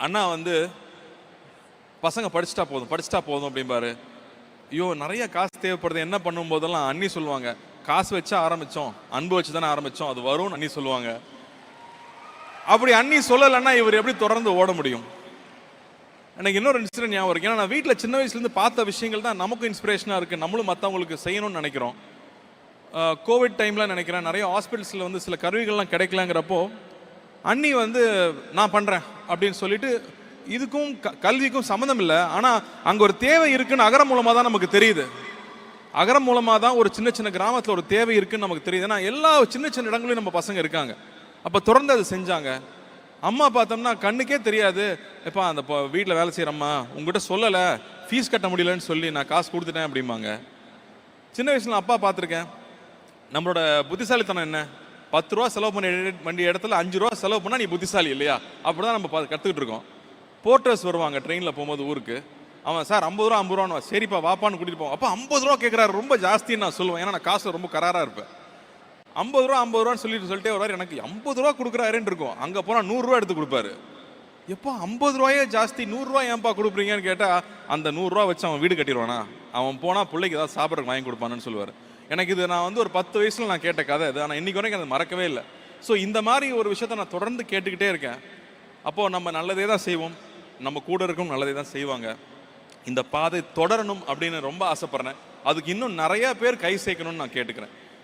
அண்ணா வந்து பசங்க படிச்சுட்டா போதும் அப்படிம்பாரு. ஐயோ நிறைய காசு தேவைப்படுது என்ன பண்ணும் போதெல்லாம் அண்ணி சொல்லுவாங்க, காசு வச்சா ஆரம்பிச்சோம், அன்பு வச்சு தானே ஆரம்பிச்சோம், அது வரும்னு அண்ணி சொல்லுவாங்க. அப்படி அண்ணி சொல்லலைன்னா இவர் எப்படி தொடர்ந்து ஓட முடியும்? எனக்கு இன்னொரு இன்சிடென்ட் ஞாபகம் இருக்கு. ஏன்னா நான் வீட்டில் சின்ன வயசுலேருந்து பார்த்த விஷயங்கள் தான் நமக்கும் இன்ஸ்பிரேஷனாக இருக்குது. நம்மளும் மற்றவங்களுக்கு செய்யணும்னு நினைக்கிறோம். கோவிட் டைமில் நினைக்கிறேன் நிறைய ஹாஸ்பிட்டல்ஸில் வந்து சில கருவிகள்லாம் கிடைக்கலங்கிறப்போ அண்ணி வந்து நான் பண்ணுறேன் அப்படின்னு சொல்லிட்டு, இதுக்கும் கல்விக்கும் சம்மந்தம் இல்லை, ஆனால் அங்கே ஒரு தேவை இருக்குன்னு அகரம் மூலமாக தான் நமக்கு தெரியுது. அகரம் மூலமாக தான் ஒரு சின்ன சின்ன கிராமத்தில் ஒரு தேவை இருக்குன்னு நமக்கு தெரியுது. ஏன்னா எல்லா சின்ன சின்ன இடங்களையும் நம்ம பசங்க இருக்காங்க. அப்போ தொடர்ந்து அது செஞ்சாங்க. அம்மா பார்த்தோம்னா கண்ணுக்கே தெரியாது, எப்பா அந்த வீட்டில் வேலை செய்கிறம்மா உங்ககிட்ட சொல்லலை, ஃபீஸ் கட்ட முடியலன்னு சொல்லி நான் காசு கொடுத்துட்டேன் அப்படிம்பாங்க. சின்ன வயசில் அப்பா பார்த்துருக்கேன். நம்மளோட புத்திசாலித்தனம் என்ன, 10 ரூபா செலவு பண்ண வேண்டிய இடத்துல 5 ரூபா செலவு பண்ணால் நீ புத்திசாலி இல்லையா? அப்படி தான் நம்ம கற்றுக்கிட்டு இருக்கோம். போர்ட்டர்ஸ் வருவாங்க ட்ரெயினில் போகும்போது ஊருக்கு, அவன் சார் 50 ரூபா 50 ரூபான்னு, சரிப்பா வாப்பான்னு கூட்டிகிட்டு போவோம். அப்போ 50 ரூபா கேட்குறாரு, ரொம்ப ஜாஸ்தின்னு நான் சொல்லுவேன். ஏன்னா நான் காசு ரொம்ப கராராக இருப்பேன். 50 ரூபான்னு சொல்லிட்டே வர்றாரு. எனக்கு 50 ரூபா கொடுக்குறாருன்னு இருக்கும். அங்கே போனால் 100 ரூபா எடுத்து கொடுப்பாரு. எப்போ 50 ரூபாயே ஜாஸ்தி, 100 ரூபா ஏன்பா கொடுக்குறீங்கன்னு கேட்டால், அந்த 100 ரூபா வச்சு அவன் வீடு கட்டிடுவானா, அவன் போனால் பிள்ளைக்கு ஏதாவது சாப்பிட்றதுக்கு வாங்கி கொடுப்பானுன்னு சொல்லுவார். எனக்கு இது நான் வந்து ஒரு 10 வயசில் நான் கேட்ட கதை இது. ஆனால் இன்னைக்கு வரைக்கும் அது மறக்கவே இல்லை. ஸோ இந்த மாதிரி ஒரு விஷயத்த நான் தொடர்ந்து கேட்டுக்கிட்டே இருக்கேன். அப்போது நம்ம நல்லதே தான் செய்வோம், நம்ம கூட இருக்கும் நல்லதே தான் செய்வாங்க. இந்த பாதை தொடரணும் அப்படின்னு ரொம்ப ஆசைப்படுறேன். அதுக்கு இன்னும் நிறைய பேர் கை சேர்க்கணும்னு நான் கேட்டுக்கிறேன்.